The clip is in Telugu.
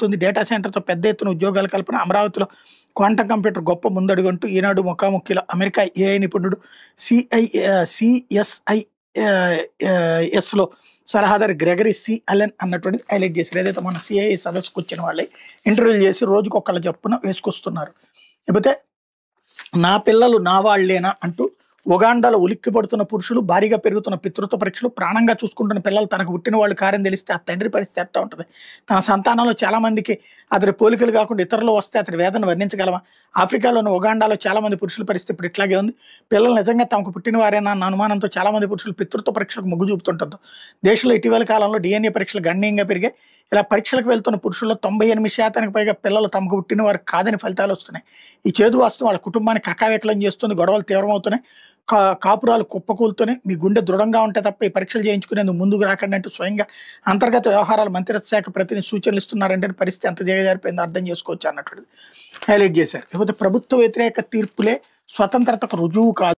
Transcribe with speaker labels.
Speaker 1: చెప్తుంది. డేటా సెంటర్‌తో పెద్ద ఎత్తున ఉద్యోగాల కల్పన, అమరావతిలో క్వాంటం కంప్యూటర్ గొప్ప ముందడుగంటూ ఈనాడు ముఖాముఖిలో అమెరికా ఏఐ నిపుణుడు సిఎస్ఐ ఎస్‌లో సలహాదారు గ్రెగరీ సి అలెన్ అన్నటువంటిది హైలైట్ చేశారు. ఏదైతే మన సిఐఏ సదస్సుకు వచ్చిన వాళ్ళే ఇంటర్వ్యూలు చేసి రోజుకొకళ్ళ చొప్పున వేసుకొస్తున్నారు. లేకపోతే నా పిల్లలు నా వాళ్ళేనా అంటూ ఉగాండాలో ఉలిక్కి పడుతున్న పురుషులు, భారీగా పెరుగుతున్న పితృత్వ పరీక్షలు, ప్రాణంగా చూసుకుంటున్న పిల్లలు తనకు పుట్టిన వాళ్ళు కార్యం తెలిస్తే ఆ తండ్రి పరిస్థితి ఎట్లా ఉంటుంది? తన సంతానంలో చాలా మందికి అతడి పోలికలు కాకుండా ఇతరులు వస్తే అతడి వేదన వర్ణించగలమా? ఆఫ్రికాలోని ఉగాండాలో చాలా మంది పురుషుల పరిస్థితి ఇప్పుడు ఇట్లాగే ఉంది. పిల్లలు నిజంగా తమకు పుట్టిన వారేనా అన్న అనుమానంతో చాలా మంది పురుషులు పితృత్వ పరీక్షలకు మొగ్గు చూపుతుంటారు. దేశంలో ఇటీవల కాలంలో డిఎన్ఏ పరీక్షలు గణనీయంగా పెరిగాయి. ఇలా పరీక్షలకు వెళ్తున్న పురుషుల్లో 98% పైగా పిల్లలు తమకు పుట్టిన వారు కాదని ఫలితాలు వస్తున్నాయి. ఈ చేదు వాస్తవం వాళ్ళ కుటుంబాన్ని కకావికలం చేస్తుంది. గొడవలు తీవ్రమవుతున్నాయి. కాపురాలు కుప్పకూలుతూనే మీ గుండె దృఢంగా ఉంటే తప్ప ఈ పరీక్షలు చేయించుకునేందుకు ముందుకు రాకండి అంటూ స్వయంగా అంతర్గత వ్యవహారాల మంత్రిత్వ శాఖ ప్రతినిధి సూచనలు ఇస్తున్నారంటే పరిస్థితి ఎంత దిగజారిపోయిందో అర్థం చేసుకోవచ్చు అన్నటువంటిది హైలైట్ చేశారు. లేకపోతే ప్రభుత్వ వ్యతిరేక తీర్పులే స్వతంత్రతకు రుజువు కాదు.